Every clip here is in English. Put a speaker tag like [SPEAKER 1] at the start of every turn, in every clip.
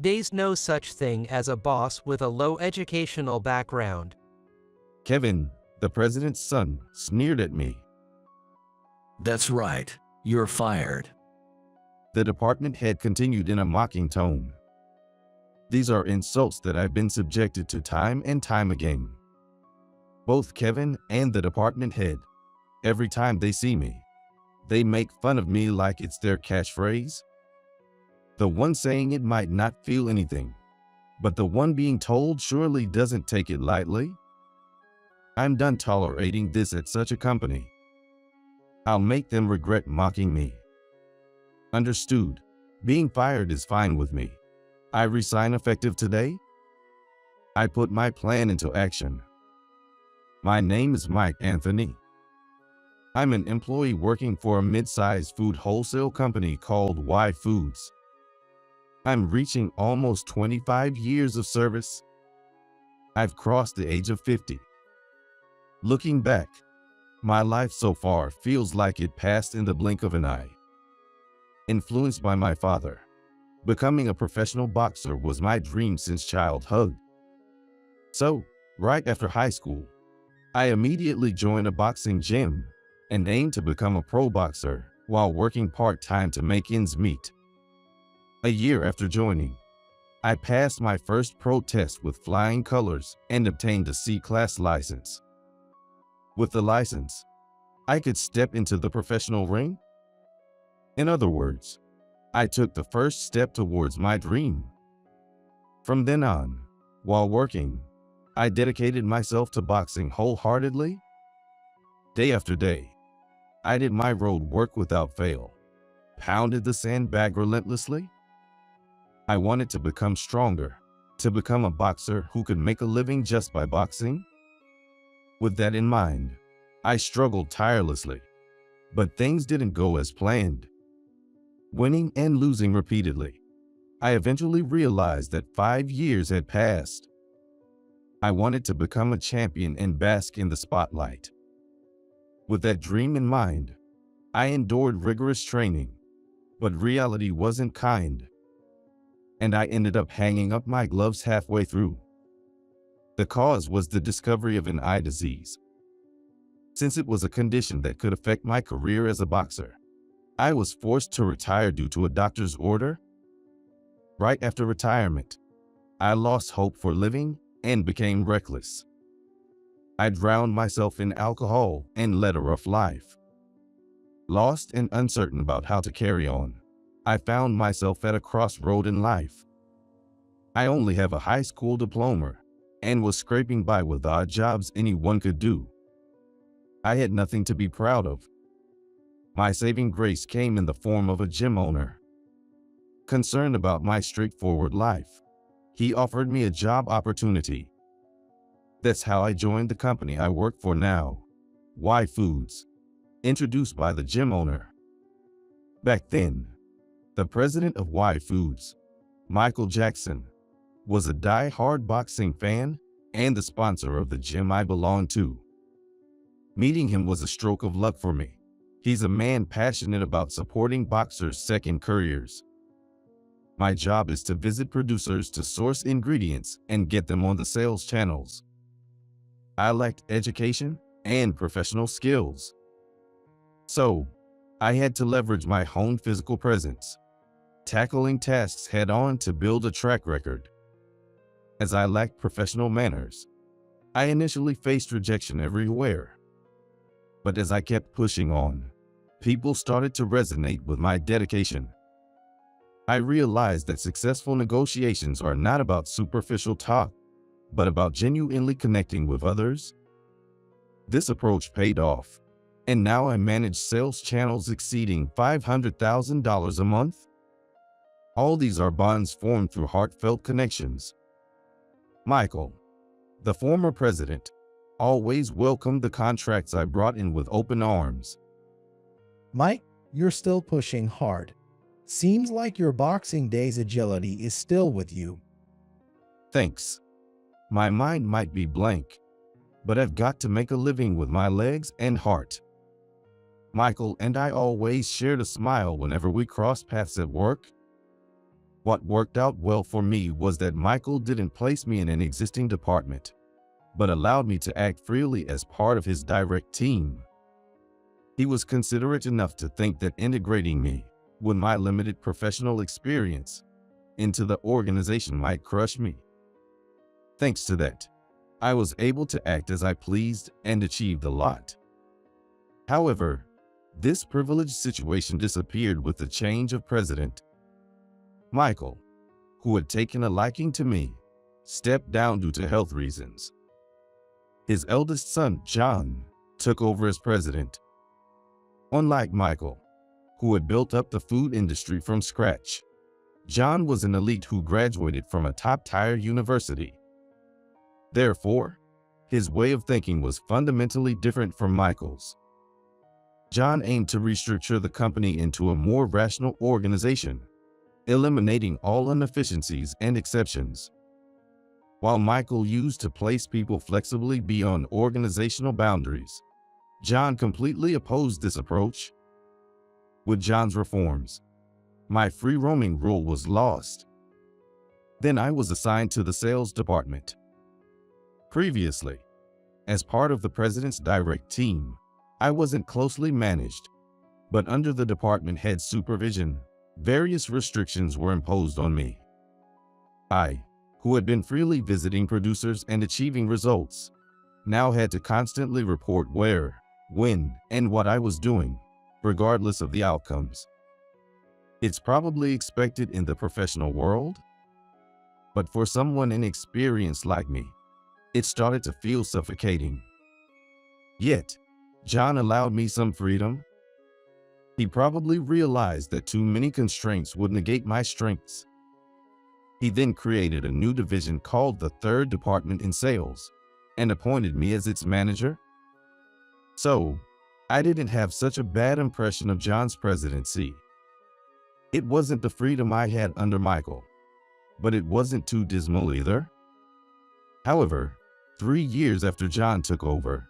[SPEAKER 1] There's no such thing as a boss with a low educational background.
[SPEAKER 2] Kevin, the president's son, sneered at me.
[SPEAKER 3] That's right. You're fired.
[SPEAKER 2] The department head continued in a mocking tone. These are insults that I've been subjected to time and time again. Both Kevin and the department head, every time they see me, they make fun of me like it's their catchphrase. The one saying it might not feel anything, but the one being told surely doesn't take it lightly. I'm done tolerating this at such a company. I'll make them regret mocking me. Understood. Being fired is fine with me. I resign effective today. I put my plan into action. My name is Mike Anthony. I'm an employee working for a mid-sized food wholesale company called Y Foods. I'm reaching almost 25 years of service. I've crossed the age of 50. Looking back, my life so far feels like it passed in the blink of an eye. Influenced by my father, becoming a professional boxer was my dream since childhood. So, right after high school, I immediately joined a boxing gym and aimed to become a pro boxer while working part-time to make ends meet. A year after joining, I passed my first pro test with flying colors and obtained a C-class license. With the license, I could step into the professional ring. In other words, I took the first step towards my dream. From then on, while working, I dedicated myself to boxing wholeheartedly. Day after day, I did my road work without fail, pounded the sandbag relentlessly. I wanted to become stronger, to become a boxer who could make a living just by boxing. With that in mind, I struggled tirelessly, but things didn't go as planned. Winning and losing repeatedly, I eventually realized that 5 years had passed. I wanted to become a champion and bask in the spotlight. With that dream in mind, I endured rigorous training, but reality wasn't kind, and I ended up hanging up my gloves halfway through. The cause was the discovery of an eye disease. Since it was a condition that could affect my career as a boxer, I was forced to retire due to a doctor's order. Right after retirement, I lost hope for living and became reckless. I drowned myself in alcohol and led a rough life. Lost and uncertain about how to carry on, I found myself at a crossroad in life. I only have a high school diploma and was scraping by with odd jobs anyone could do. I had nothing to be proud of. My saving grace came in the form of a gym owner. Concerned about my straightforward life, he offered me a job opportunity. That's how I joined the company I work for now, Y Foods, introduced by the gym owner. Back then, the president of Y Foods, Michael Jackson, was a die-hard boxing fan and the sponsor of the gym I belonged to. Meeting him was a stroke of luck for me. He's a man passionate about supporting boxers' second careers. My job is to visit producers to source ingredients and get them on the sales channels. I lacked education and professional skills, so I had to leverage my own physical presence, tackling tasks head-on to build a track record. As I lacked professional manners, I initially faced rejection everywhere. But as I kept pushing on, people started to resonate with my dedication. I realized that successful negotiations are not about superficial talk, but about genuinely connecting with others. This approach paid off, and now I manage sales channels exceeding $500,000 a month. All these are bonds formed through heartfelt connections. Michael, the former president, always welcomed the contracts I brought in with open arms.
[SPEAKER 4] Mike, you're still pushing hard. Seems like your boxing days agility is still with you.
[SPEAKER 2] Thanks. My mind might be blank, but I've got to make a living with my legs and heart. Michael and I always shared a smile whenever we crossed paths at work. What worked out well for me was that Michael didn't place me in an existing department, but allowed me to act freely as part of his direct team. He was considerate enough to think that integrating me, with my limited professional experience, into the organization might crush me. Thanks to that, I was able to act as I pleased and achieved a lot. However, this privileged situation disappeared with the change of president. Michael, who had taken a liking to me, stepped down due to health reasons. His eldest son, John, took over as president. Unlike Michael, who had built up the food industry from scratch, John was an elite who graduated from a top-tier university. Therefore, his way of thinking was fundamentally different from Michael's. John aimed to restructure the company into a more rational organization, eliminating all inefficiencies and exceptions, while Michael used to place people flexibly beyond organizational boundaries. John completely opposed this approach. With John's reforms, my free-roaming rule was lost. Then I was assigned to the sales department. Previously, as part of the president's direct team, I wasn't closely managed, but under the department head's supervision, various restrictions were imposed on me. I, who had been freely visiting producers and achieving results, now had to constantly report where, when, and what I was doing, regardless of the outcomes. It's probably expected in the professional world, but for someone inexperienced like me, it started to feel suffocating. Yet, John allowed me some freedom. He probably realized that too many constraints would negate my strengths. He then created a new division called the Third Department in Sales and appointed me as its manager. So, I didn't have such a bad impression of John's presidency. It wasn't the freedom I had under Michael, but it wasn't too dismal either. However, 3 years after John took over,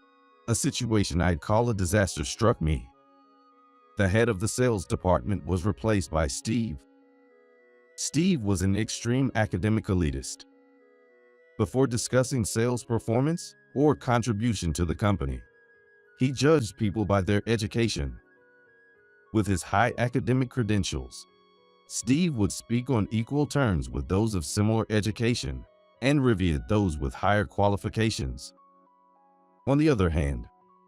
[SPEAKER 2] a situation I'd call a disaster struck me. The head of the sales department was replaced by Steve. Steve was an extreme academic elitist. Before discussing sales performance or contribution to the company, he judged people by their education. With his high academic credentials, Steve would speak on equal terms with those of similar education and revered those with higher qualifications. On the other hand,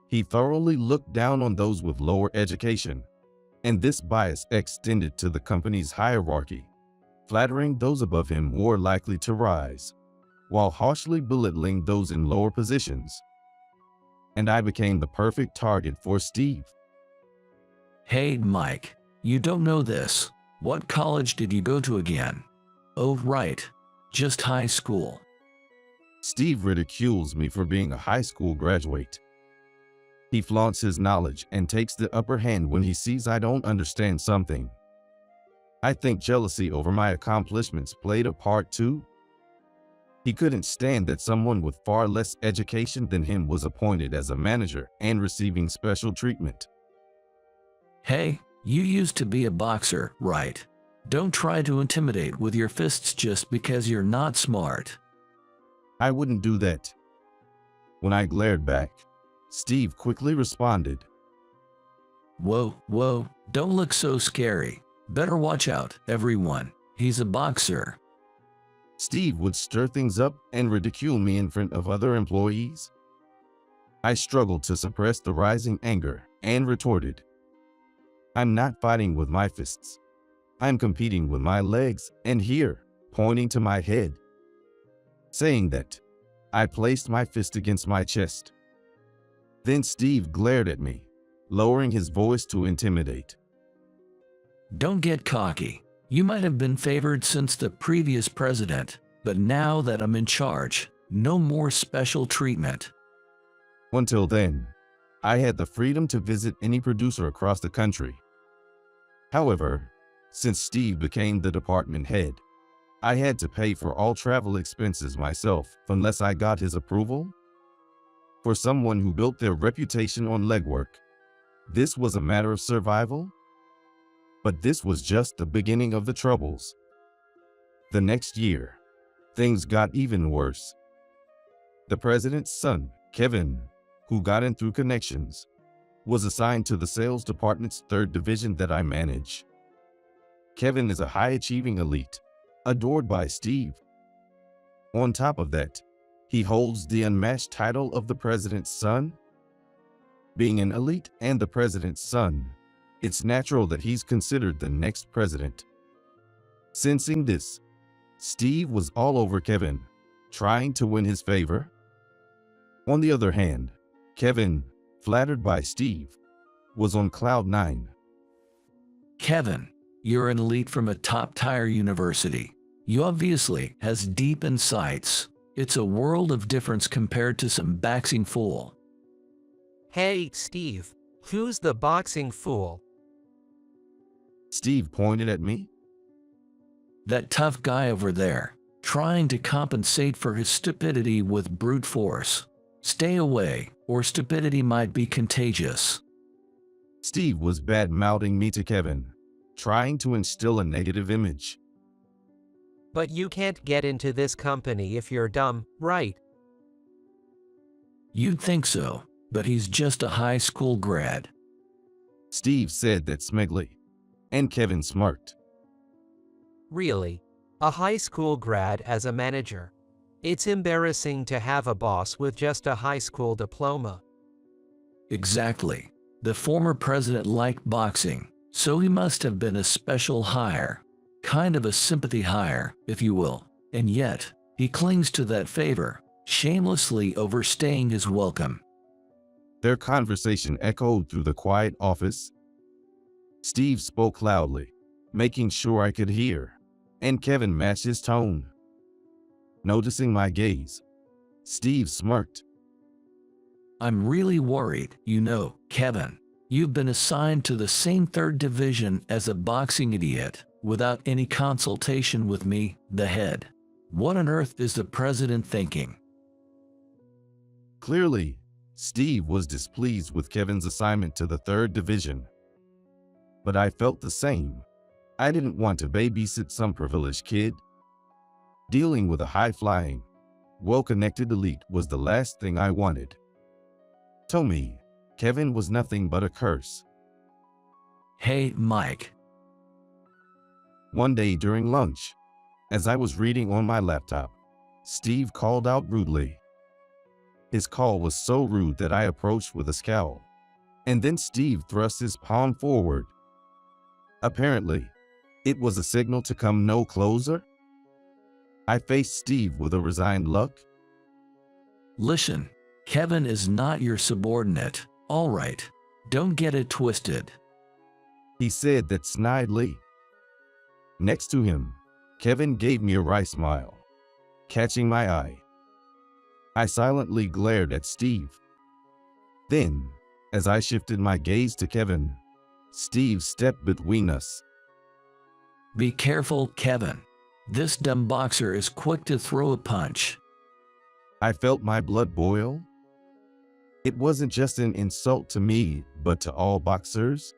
[SPEAKER 2] he thoroughly looked down on those with lower education, and this bias extended to the company's hierarchy, flattering those above him more likely to rise, while harshly belittling those in lower positions. And I became the perfect target for Steve.
[SPEAKER 3] Hey, Mike, you don't know this. What college did you go to again? Oh, right. Just high school.
[SPEAKER 2] Steve ridicules me for being a high school graduate. He flaunts his knowledge and takes the upper hand when he sees I don't understand something. I think jealousy over my accomplishments played a part too. He couldn't stand that someone with far less education than him was appointed as a manager and receiving special treatment.
[SPEAKER 3] Hey, you used to be a boxer, right? Don't try to intimidate with your fists just because you're not smart.
[SPEAKER 2] I wouldn't do that. When I glared back, Steve quickly responded,
[SPEAKER 3] Whoa, don't look so scary. Better watch out, everyone. He's a boxer.
[SPEAKER 2] Steve would stir things up and ridicule me in front of other employees. I struggled to suppress the rising anger and retorted, I'm not fighting with my fists. I'm competing with my legs, and here, pointing to my head. Saying that, I placed my fist against my chest. Then Steve glared at me, lowering his voice to intimidate.
[SPEAKER 3] Don't get cocky. You might have been favored since the previous president, but now that I'm in charge, no more special treatment.
[SPEAKER 2] Until then, I had the freedom to visit any producer across the country. However, since Steve became the department head, I had to pay for all travel expenses myself unless I got his approval. For someone who built their reputation on legwork, this was a matter of survival. But this was just the beginning of the troubles. The next year, things got even worse. The president's son, Kevin, who got in through connections, was assigned to the sales department's 3rd division that I manage. Kevin is a high-achieving elite, adored by Steve. On top of that, he holds the unmatched title of the president's son. Being an elite and the president's son, it's natural that he's considered the next president. Sensing this, Steve was all over Kevin, trying to win his favor. On the other hand, Kevin, flattered by Steve, was on cloud 9.
[SPEAKER 3] Kevin, you're an elite from a top-tier university. You obviously has deep insights. It's a world of difference compared to some boxing fool.
[SPEAKER 1] Hey, Steve, who's the boxing fool?
[SPEAKER 2] Steve pointed at me.
[SPEAKER 3] That tough guy over there, trying to compensate for his stupidity with brute force. Stay away, or stupidity might be contagious.
[SPEAKER 2] Steve was bad-mouthing me to Kevin, trying to instill a negative image.
[SPEAKER 1] But you can't get into this company if you're dumb, right?
[SPEAKER 3] You'd think so, but he's just a high school grad.
[SPEAKER 2] Steve said that smugly, and Kevin smirked.
[SPEAKER 1] Really? A high school grad as a manager? It's embarrassing to have a boss with just a high school diploma.
[SPEAKER 3] Exactly. The former president liked boxing, so he must have been a special hire. Kind of a sympathy hire, if you will. And yet, he clings to that favor, shamelessly overstaying his welcome.
[SPEAKER 2] Their conversation echoed through the quiet office. Steve spoke loudly, making sure I could hear, and Kevin matched his tone. Noticing my gaze, Steve smirked.
[SPEAKER 3] I'm really worried, you know, Kevin. You've been assigned to the same 3rd division as a boxing idiot, without any consultation with me, the head. What on earth is the president thinking?
[SPEAKER 2] Clearly, Steve was displeased with Kevin's assignment to the 3rd division. But I felt the same. I didn't want to babysit some privileged kid. Dealing with a high-flying, well-connected elite was the last thing I wanted. To me, Kevin was nothing but a curse.
[SPEAKER 3] Hey, Mike.
[SPEAKER 2] One day during lunch, as I was reading on my laptop, Steve called out rudely. His call was so rude that I approached with a scowl, and then Steve thrust his palm forward. Apparently, it was a signal to come no closer. I faced Steve with a resigned look.
[SPEAKER 3] Listen, Kevin is not your subordinate, all right? Don't get it twisted.
[SPEAKER 2] He said that snidely. Next to him, Kevin gave me a wry smile, catching my eye. I silently glared at Steve. Then, as I shifted my gaze to Kevin, Steve stepped between us.
[SPEAKER 3] Be careful, Kevin. This dumb boxer is quick to throw a punch.
[SPEAKER 2] I felt my blood boil. It wasn't just an insult to me, but to all boxers.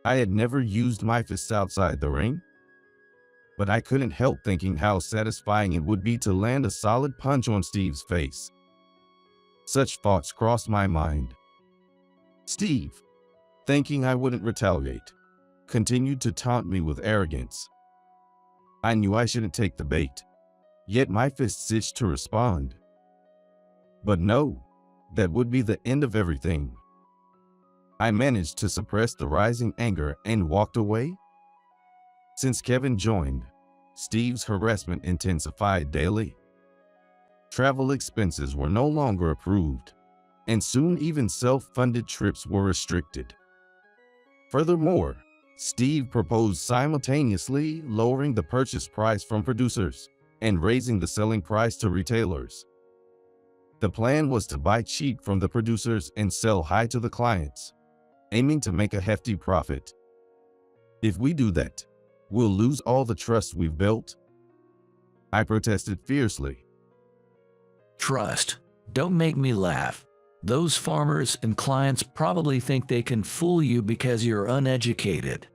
[SPEAKER 2] I had never used my fists outside the ring, but I couldn't help thinking how satisfying it would be to land a solid punch on Steve's face. Such thoughts crossed my mind. Steve, thinking I wouldn't retaliate, continued to taunt me with arrogance. I knew I shouldn't take the bait, yet my fists itched to respond. But no, that would be the end of everything. I managed to suppress the rising anger and walked away. Since Kevin joined, Steve's harassment intensified daily. Travel expenses were no longer approved, and soon even self-funded trips were restricted. Furthermore, Steve proposed simultaneously lowering the purchase price from producers and raising the selling price to retailers. The plan was to buy cheap from the producers and sell high to the clients, aiming to make a hefty profit. If we do that, we'll lose all the trust we've built. I protested fiercely.
[SPEAKER 3] Trust. Don't make me laugh. Those farmers and clients probably think they can fool you because you're uneducated.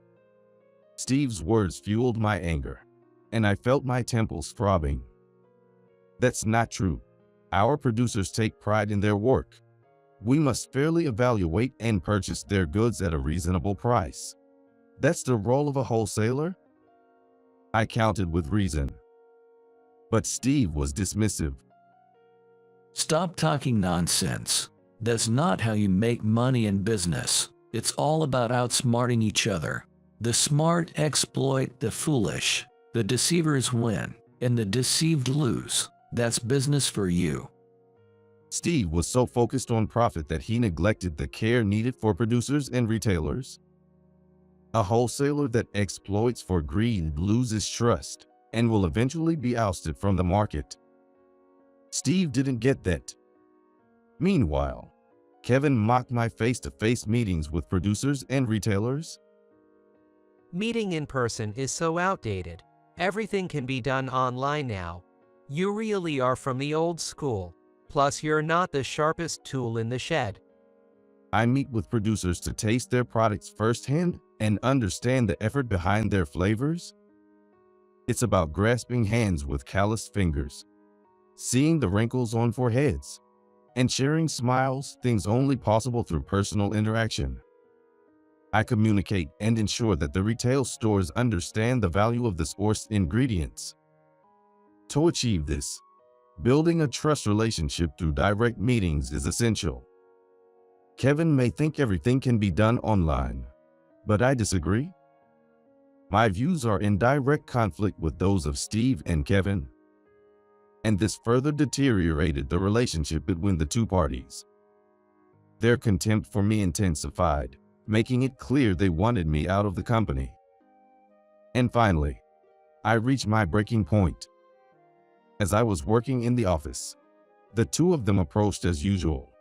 [SPEAKER 2] Steve's words fueled my anger, and I felt my temples throbbing. That's not true. Our producers take pride in their work. We must fairly evaluate and purchase their goods at a reasonable price. That's the role of a wholesaler? I countered with reason. But Steve was dismissive.
[SPEAKER 3] Stop talking nonsense. That's not how you make money in business. It's all about outsmarting each other. The smart exploit the foolish. The deceivers win, and the deceived lose. That's business for you.
[SPEAKER 2] Steve was so focused on profit that he neglected the care needed for producers and retailers. A wholesaler that exploits for greed loses trust and will eventually be ousted from the market. Steve didn't get that. Meanwhile, Kevin mocked my face-to-face meetings with producers and retailers.
[SPEAKER 1] Meeting in person is so outdated. Everything can be done online now. You really are from the old school. Plus, you're not the sharpest tool in the shed.
[SPEAKER 2] I meet with producers to taste their products firsthand and understand the effort behind their flavors. It's about grasping hands with calloused fingers, seeing the wrinkles on foreheads, and sharing smiles, things only possible through personal interaction. I communicate and ensure that the retail stores understand the value of the sourced ingredients. To achieve this, building a trust relationship through direct meetings is essential. Kevin may think everything can be done online, but I disagree. My views are in direct conflict with those of Steve and Kevin, and this further deteriorated the relationship between the two parties. Their contempt for me intensified, making it clear they wanted me out of the company. And finally, I reached my breaking point. As I was working in the office, the two of them approached as usual.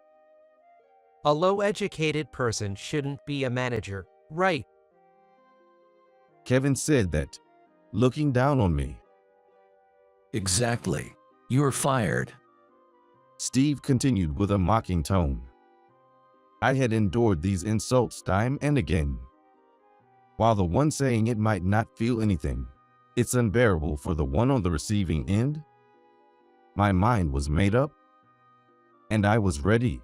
[SPEAKER 1] A low-educated person shouldn't be a manager, right?
[SPEAKER 2] Kevin said that, looking down on me.
[SPEAKER 3] Exactly. You're fired.
[SPEAKER 2] Steve continued with a mocking tone. I had endured these insults time and again. While the one saying it might not feel anything, it's unbearable for the one on the receiving end. My mind was made up, and I was ready.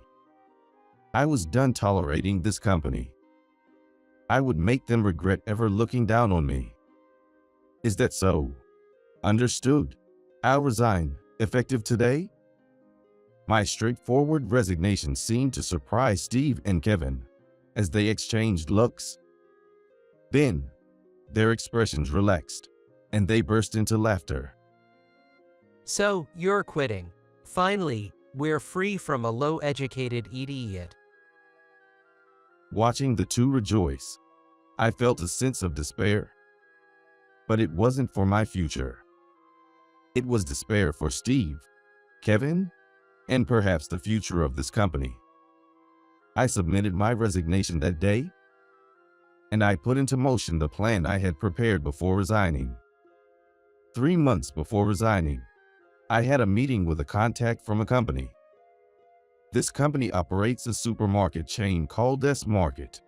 [SPEAKER 2] I was done tolerating this company. I would make them regret ever looking down on me. Is that so? Understood. I'll resign, effective today. My straightforward resignation seemed to surprise Steve and Kevin as they exchanged looks. Then, their expressions relaxed, and they burst into laughter.
[SPEAKER 1] So, you're quitting. Finally, we're free from a low-educated idiot.
[SPEAKER 2] Watching the two rejoice, I felt a sense of despair. But it wasn't for my future. It was despair for Steve, Kevin, and perhaps the future of this company. I submitted my resignation that day, and I put into motion the plan I had prepared before resigning. 3 months before resigning, I had a meeting with a contact from a company. This company operates a supermarket chain called S Market,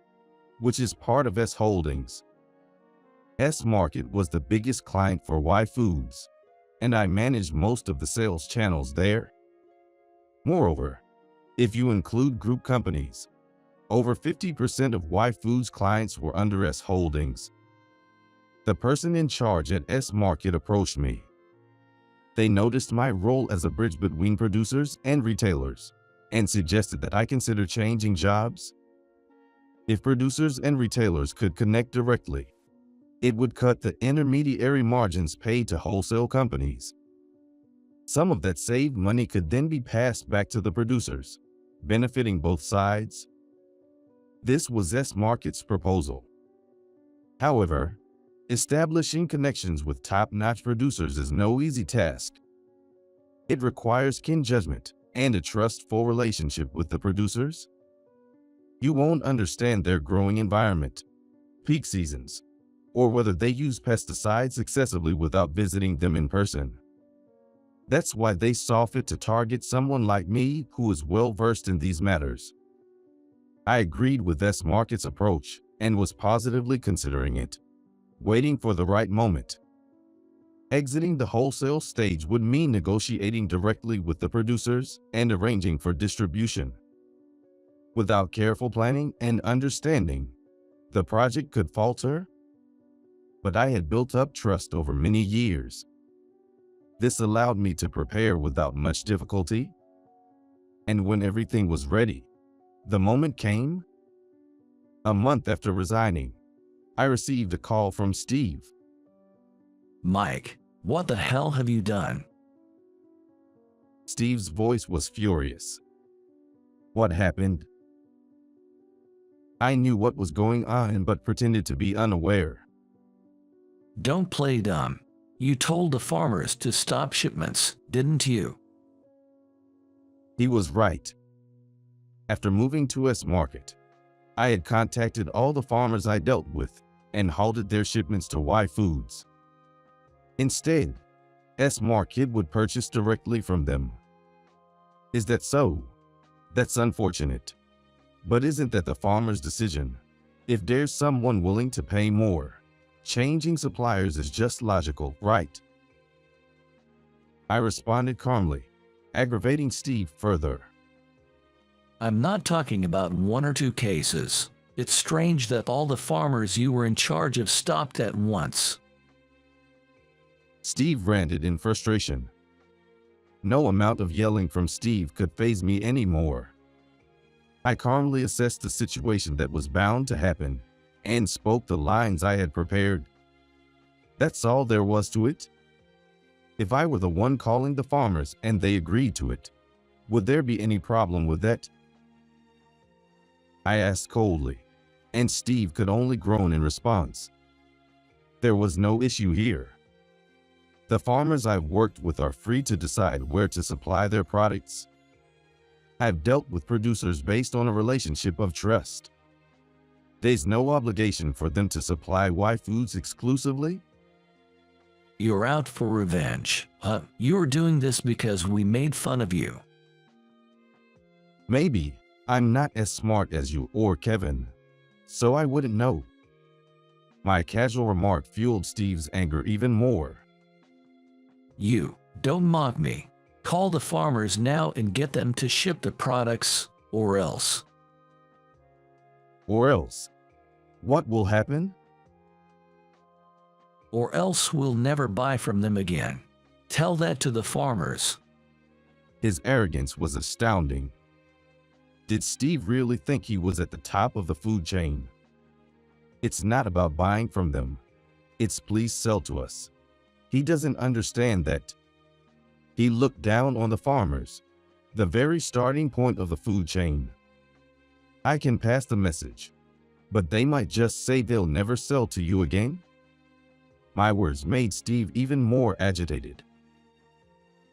[SPEAKER 2] which is part of S Holdings. S Market was the biggest client for Y Foods, and I managed most of the sales channels there. Moreover, if you include group companies, over 50% of Y Foods clients were under S Holdings. The person in charge at S Market approached me. They noticed my role as a bridge between producers and retailers and suggested that I consider changing jobs. If producers and retailers could connect directly, it would cut the intermediary margins paid to wholesale companies. Some of that saved money could then be passed back to the producers, benefiting both sides. This was S Market's proposal. However, establishing connections with top-notch producers is no easy task. It requires keen judgment and a trustful relationship with the producers. You won't understand their growing environment, peak seasons, or whether they use pesticides excessively without visiting them in person. That's why they saw fit to target someone like me who is well-versed in these matters. I agreed with S Market's approach and was positively considering it, waiting for the right moment. Exiting the wholesale stage would mean negotiating directly with the producers and arranging for distribution. Without careful planning and understanding, the project could falter. But I had built up trust over many years. This allowed me to prepare without much difficulty. And when everything was ready, the moment came. A month after resigning, I received a call from Steve.
[SPEAKER 3] Mike, what the hell have you done?
[SPEAKER 2] Steve's voice was furious. What happened? I knew what was going on but pretended to be unaware.
[SPEAKER 3] Don't play dumb. You told the farmers to stop shipments, didn't you?
[SPEAKER 2] He was right. After moving to S Market, I had contacted all the farmers I dealt with and halted their shipments to Y Foods. Instead, S Market would purchase directly from them. Is that so? That's unfortunate. But isn't that the farmer's decision? If there's someone willing to pay more, changing suppliers is just logical, right? I responded calmly, aggravating Steve further.
[SPEAKER 3] I'm not talking about one or two cases. It's strange that all the farmers you were in charge of stopped at once.
[SPEAKER 2] Steve ranted in frustration. No amount of yelling from Steve could faze me anymore. I calmly assessed the situation that was bound to happen and spoke the lines I had prepared. That's all there was to it. If I were the one calling the farmers and they agreed to it, would there be any problem with that? I asked coldly, and Steve could only groan in response. There was no issue here. The farmers I've worked with are free to decide where to supply their products. I've dealt with producers based on a relationship of trust. There's no obligation for them to supply Y Foods exclusively.
[SPEAKER 3] You're out for revenge, huh? You're doing this because we made fun of you.
[SPEAKER 2] Maybe I'm not as smart as you or Kevin, so I wouldn't know. My casual remark fueled Steve's anger even more.
[SPEAKER 3] You, don't mock me. Call the farmers now and get them to ship the products, or else.
[SPEAKER 2] Or else? What will happen?
[SPEAKER 3] Or else we'll never buy from them again. Tell that to the farmers.
[SPEAKER 2] His arrogance was astounding. Did Steve really think he was at the top of the food chain? It's not about buying from them. It's please sell to us. He doesn't understand that. He looked down on the farmers, the very starting point of the food chain. I can pass the message, but they might just say they'll never sell to you again. My words made Steve even more agitated.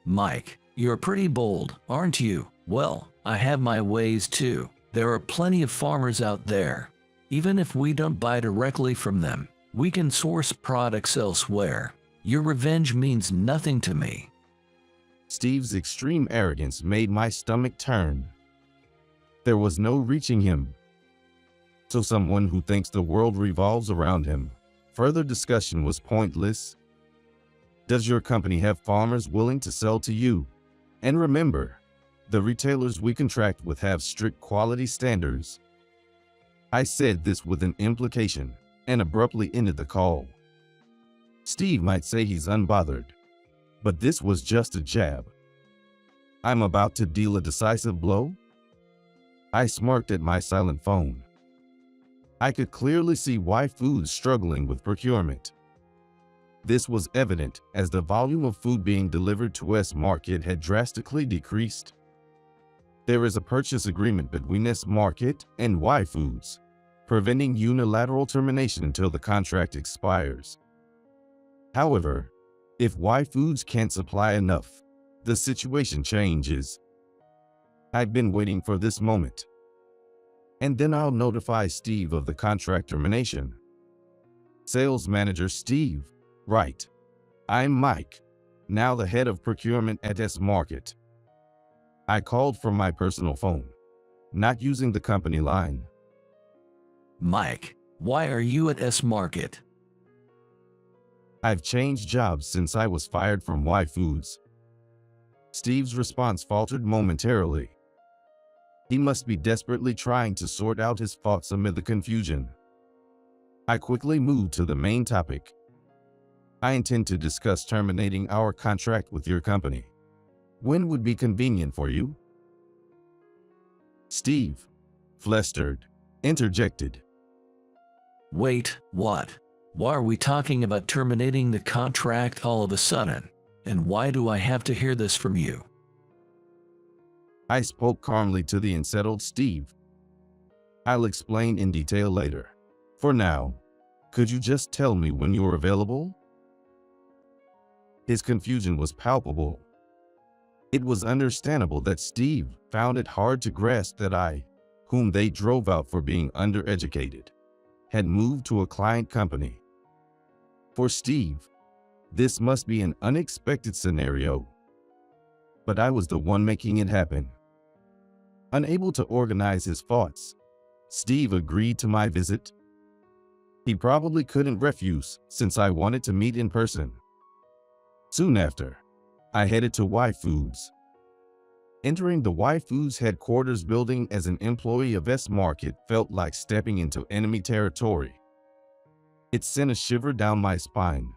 [SPEAKER 3] Mike, you're pretty bold, aren't you? Well, I have my ways too. There are plenty of farmers out there. Even if we don't buy directly from them, we can source products elsewhere. Your revenge means nothing to me.
[SPEAKER 2] Steve's extreme arrogance made my stomach turn. There was no reaching him. So someone who thinks the world revolves around him, further discussion was pointless. Does your company have farmers willing to sell to you? And remember, the retailers we contract with have strict quality standards. I said this with an implication and abruptly ended the call. Steve might say he's unbothered, but this was just a jab. I'm about to deal a decisive blow. I smirked at my silent phone. I could clearly see Y Foods struggling with procurement. This was evident as the volume of food being delivered to S Market had drastically decreased. There is a purchase agreement between S Market and Y Foods, preventing unilateral termination until the contract expires. However, if Y Foods can't supply enough, the situation changes. I've been waiting for this moment. And then I'll notify Steve of the contract termination. Sales Manager Steve, right. I'm Mike, now the head of procurement at S Market. I called from my personal phone, not using the company line.
[SPEAKER 3] Mike, why are you at S Market?
[SPEAKER 2] I've changed jobs since I was fired from Y Foods. Steve's response faltered momentarily. He must be desperately trying to sort out his thoughts amid the confusion. I quickly moved to the main topic. I intend to discuss terminating our contract with your company. When would be convenient for you? Steve, flustered, interjected.
[SPEAKER 3] Wait, what? Why are we talking about terminating the contract all of a sudden? And why do I have to hear this from you?
[SPEAKER 2] I spoke calmly to the unsettled Steve. I'll explain in detail later. For now, could you just tell me when you're available? His confusion was palpable. It was understandable that Steve found it hard to grasp that I, whom they drove out for being undereducated, had moved to a client company. For Steve, this must be an unexpected scenario. But I was the one making it happen. Unable to organize his thoughts, Steve agreed to my visit. He probably couldn't refuse since I wanted to meet in person. Soon after, I headed to Y Foods. Entering the Y Foods headquarters building as an employee of S Market felt like stepping into enemy territory. It sent a shiver down my spine.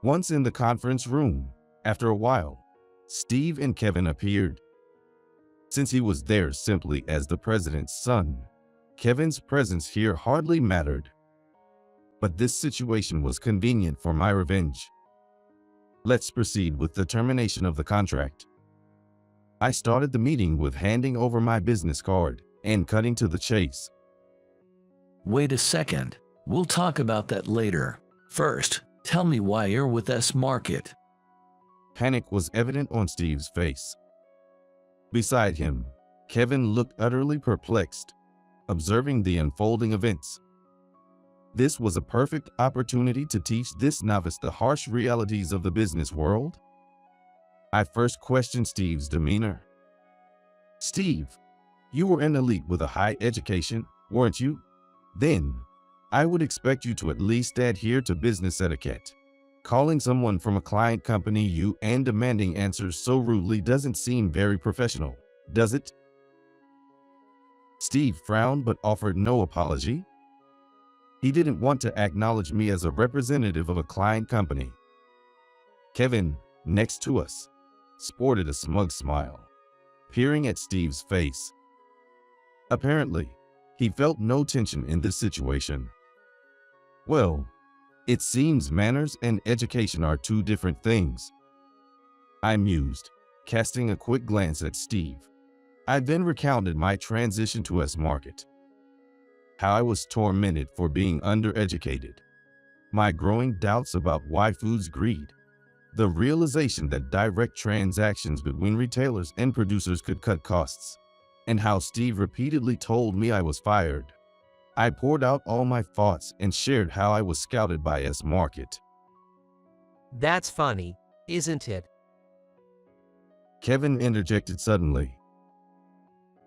[SPEAKER 2] Once in the conference room, after a while, Steve and Kevin appeared. Since he was there simply as the president's son, Kevin's presence here hardly mattered. But this situation was convenient for my revenge. Let's proceed with the termination of the contract. I started the meeting with handing over my business card and cutting to the chase.
[SPEAKER 3] Wait a second. We'll talk about that later. First, tell me why you're with S Market.
[SPEAKER 2] Panic was evident on Steve's face. Beside him, Kevin looked utterly perplexed, observing the unfolding events. This was a perfect opportunity to teach this novice the harsh realities of the business world. I first questioned Steve's demeanor. Steve, you were an elite with a high education, weren't you? Then, I would expect you to at least adhere to business etiquette. Calling someone from a client company you and demanding answers so rudely doesn't seem very professional, does it? Steve frowned but offered no apology. He didn't want to acknowledge me as a representative of a client company. Kevin, next to us, sported a smug smile, peering at Steve's face. Apparently, he felt no tension in this situation. Well, it seems manners and education are two different things. I mused, casting a quick glance at Steve. I then recounted my transition to S Market. How I was tormented for being undereducated, my growing doubts about Y Foods' greed, the realization that direct transactions between retailers and producers could cut costs, and how Steve repeatedly told me I was fired. I poured out all my thoughts and shared how I was scouted by S Market.
[SPEAKER 1] That's funny, isn't it?
[SPEAKER 2] Kevin interjected suddenly.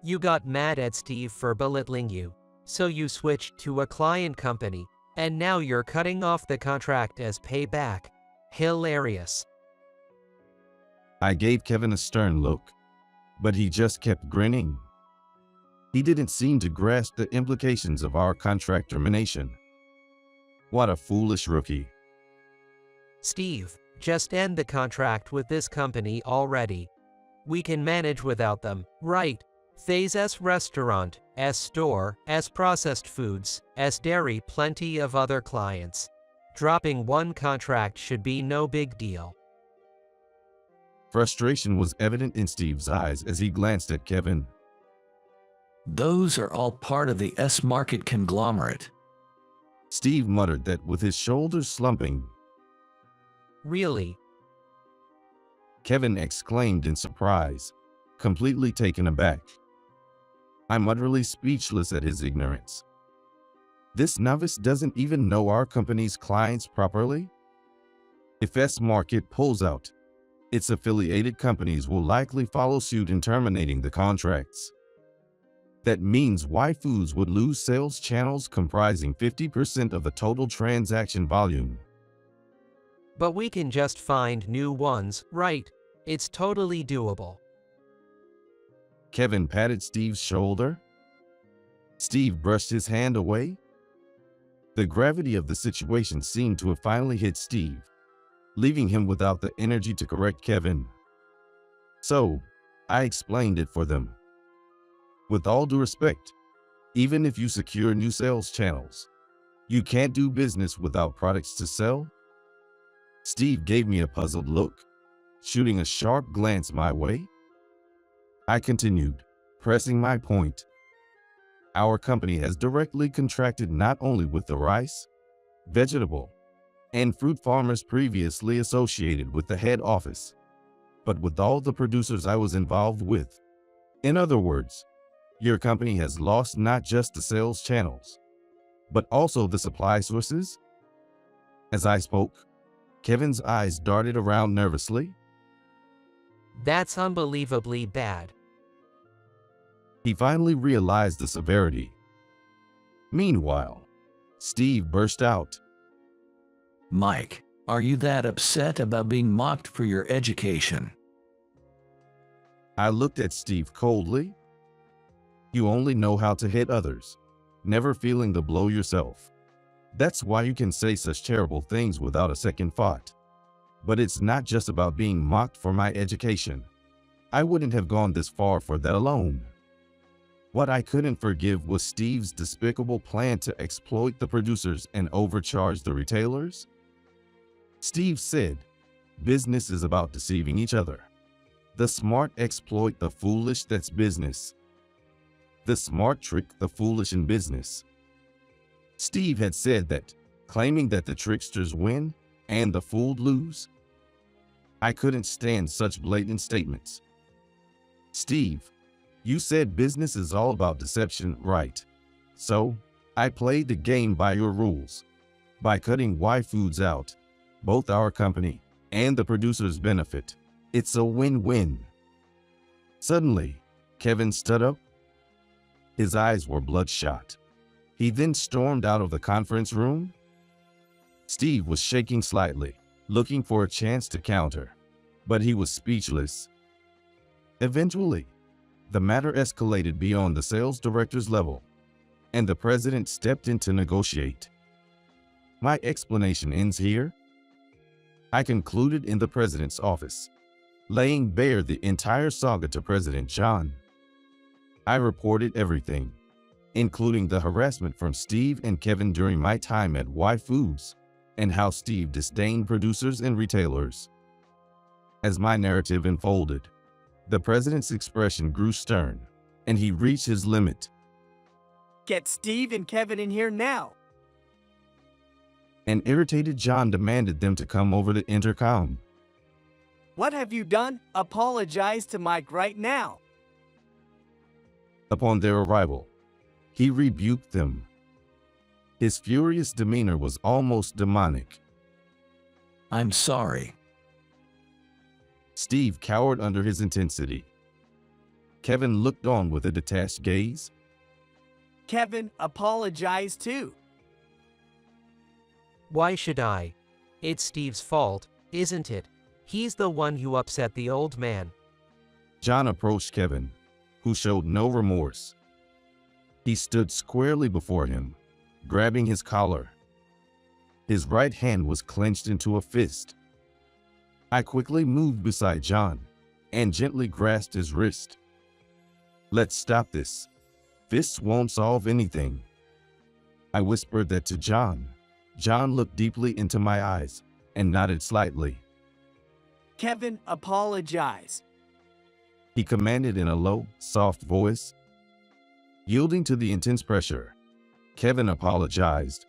[SPEAKER 1] You got mad at Steve for belittling you, so you switched to a client company, and now you're cutting off the contract as payback. Hilarious.
[SPEAKER 2] I gave Kevin a stern look, but he just kept grinning. He didn't seem to grasp the implications of our contract termination. What a foolish rookie.
[SPEAKER 1] Steve, just end the contract with this company already. We can manage without them, right? Phase S restaurant, S store, S processed foods, S dairy, plenty of other clients. Dropping one contract should be no big deal.
[SPEAKER 2] Frustration was evident in Steve's eyes as he glanced at Kevin.
[SPEAKER 3] Those are all part of the S Market conglomerate.
[SPEAKER 2] Steve muttered that with his shoulders slumping.
[SPEAKER 1] Really?
[SPEAKER 2] Kevin exclaimed in surprise, completely taken aback. I'm utterly speechless at his ignorance. This novice doesn't even know our company's clients properly? If S Market pulls out, its affiliated companies will likely follow suit in terminating the contracts. That means Y Foods would lose sales channels comprising 50% of the total transaction volume.
[SPEAKER 1] But we can just find new ones, right? It's totally doable.
[SPEAKER 2] Kevin patted Steve's shoulder. Steve brushed his hand away. The gravity of the situation seemed to have finally hit Steve, leaving him without the energy to correct Kevin. So, I explained it for them. With all due respect, even if you secure new sales channels, you can't do business without products to sell. Steve gave me a puzzled look, shooting a sharp glance my way. I continued, pressing my point. Our company has directly contracted not only with the rice, vegetable, and fruit farmers previously associated with the head office, but with all the producers I was involved with. In other words, your company has lost not just the sales channels, but also the supply sources. As I spoke, Kevin's eyes darted around nervously.
[SPEAKER 1] That's unbelievably bad.
[SPEAKER 2] He finally realized the severity. Meanwhile, Steve burst out.
[SPEAKER 3] Mike, are you that upset about being mocked for your education?
[SPEAKER 2] I looked at Steve coldly. You only know how to hit others, never feeling the blow yourself. That's why you can say such terrible things without a second thought. But it's not just about being mocked for my education. I wouldn't have gone this far for that alone. What I couldn't forgive was Steve's despicable plan to exploit the producers and overcharge the retailers. Steve said, business is about deceiving each other. The smart exploit the foolish, that's business. The smart trick the foolish in business. Steve had said that, claiming that the tricksters win and the fooled lose. I couldn't stand such blatant statements. Steve, you said business is all about deception, right? So, I played the game by your rules. By cutting Y Foods out, both our company and the producers benefit. It's a win-win. Suddenly, Kevin stood up. His eyes were bloodshot. He then stormed out of the conference room. Steve was shaking slightly, looking for a chance to counter, but he was speechless. Eventually, the matter escalated beyond the sales director's level, and the president stepped in to negotiate. My explanation ends here. I concluded in the president's office, laying bare the entire saga to President John. I reported everything, including the harassment from Steve and Kevin during my time at Y Foods, and how Steve disdained producers and retailers. As my narrative unfolded, the president's expression grew stern, and he reached his limit.
[SPEAKER 5] Get Steve and Kevin in here now.
[SPEAKER 2] An irritated John demanded them to come over the intercom.
[SPEAKER 5] What have you done? Apologize to Mike right now.
[SPEAKER 2] Upon their arrival, he rebuked them. His furious demeanor was almost demonic.
[SPEAKER 3] I'm sorry.
[SPEAKER 2] Steve cowered under his intensity. Kevin looked on with a detached gaze.
[SPEAKER 5] Kevin, apologize too.
[SPEAKER 1] Why should I? It's Steve's fault, isn't it? He's the one who upset the old man.
[SPEAKER 2] John approached Kevin, who showed no remorse. He stood squarely before him, grabbing his collar. His right hand was clenched into a fist. I quickly moved beside John and gently grasped his wrist. Let's stop this. Fists won't solve anything. I whispered that to John. John looked deeply into my eyes and nodded slightly.
[SPEAKER 5] Kevin, apologize.
[SPEAKER 2] He commanded in a low, soft voice. Yielding to the intense pressure, Kevin apologized.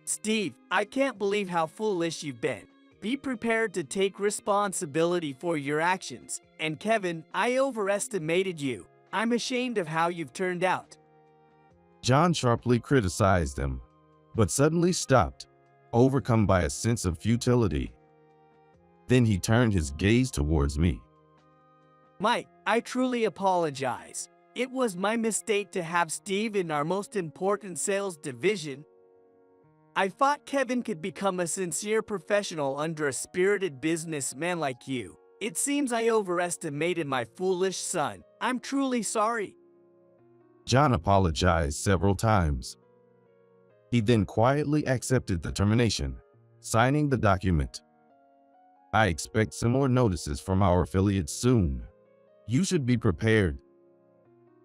[SPEAKER 5] Steve, I can't believe how foolish you've been. Be prepared to take responsibility for your actions. And Kevin, I overestimated you. I'm ashamed of how you've turned out.
[SPEAKER 2] John sharply criticized them, but suddenly stopped, overcome by a sense of futility. Then he turned his gaze towards me.
[SPEAKER 5] Mike, I truly apologize. It was my mistake to have Steve in our most important sales division. I thought Kevin could become a sincere professional under a spirited businessman like you. It seems I overestimated my foolish son. I'm truly sorry.
[SPEAKER 2] John apologized several times. He then quietly accepted the termination, signing the document. I expect similar notices from our affiliates soon. You should be prepared.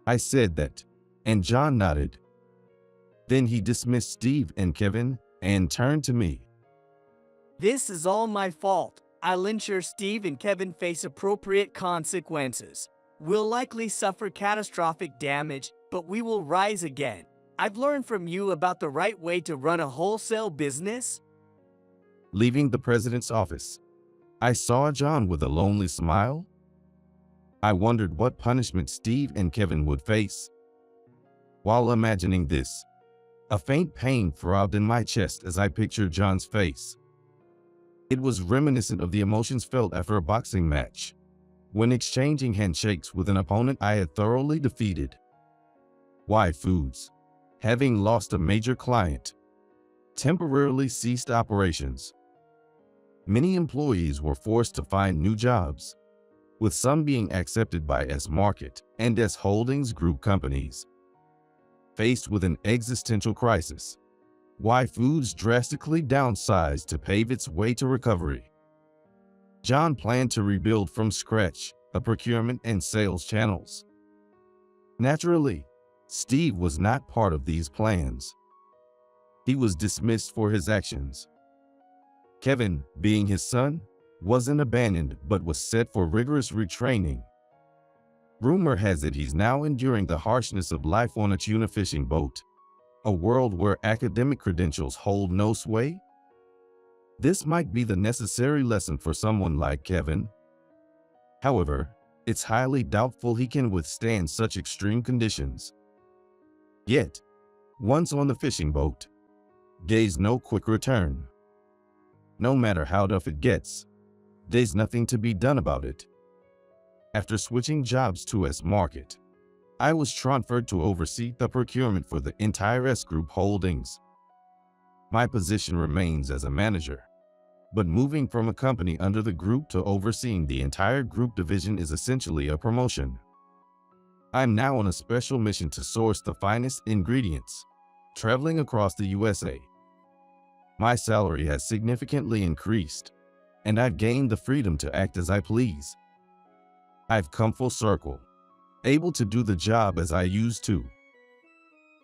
[SPEAKER 2] I said that, and John nodded. Then he dismissed Steve and Kevin and turned to me.
[SPEAKER 5] This is all my fault. I'll ensure Steve and Kevin face appropriate consequences. We'll likely suffer catastrophic damage, but we will rise again. I've learned from you about the right way to run a wholesale business.
[SPEAKER 2] Leaving the president's office, I saw John with a lonely smile. I wondered what punishment Steve and Kevin would face. While imagining this, a faint pain throbbed in my chest as I pictured John's face. It was reminiscent of the emotions felt after a boxing match, when exchanging handshakes with an opponent I had thoroughly defeated. Y Foods, having lost a major client, temporarily ceased operations. Many employees were forced to find new jobs, with some being accepted by S Market and S Holdings Group companies. Faced with an existential crisis, Y Foods drastically downsized to pave its way to recovery. John planned to rebuild from scratch the procurement and sales channels. Naturally, Steve was not part of these plans. He was dismissed for his actions. Kevin, being his son, wasn't abandoned but was set for rigorous retraining. Rumor has it he's now enduring the harshness of life on a tuna fishing boat, a world where academic credentials hold no sway. This might be the necessary lesson for someone like Kevin. However, it's highly doubtful he can withstand such extreme conditions. Yet, once on the fishing boat, there's no quick return. No matter how tough it gets, there's nothing to be done about it. After switching jobs to S Market, I was transferred to oversee the procurement for the entire S Group holdings. My position remains as a manager, but moving from a company under the group to overseeing the entire group division is essentially a promotion. I'm now on a special mission to source the finest ingredients, traveling across the USA. My salary has significantly increased, and I've gained the freedom to act as I please. I've come full circle, able to do the job as I used to.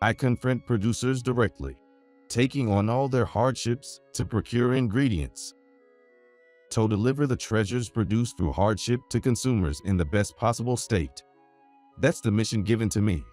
[SPEAKER 2] I confront producers directly, taking on all their hardships to procure ingredients, to deliver the treasures produced through hardship to consumers in the best possible state. That's the mission given to me.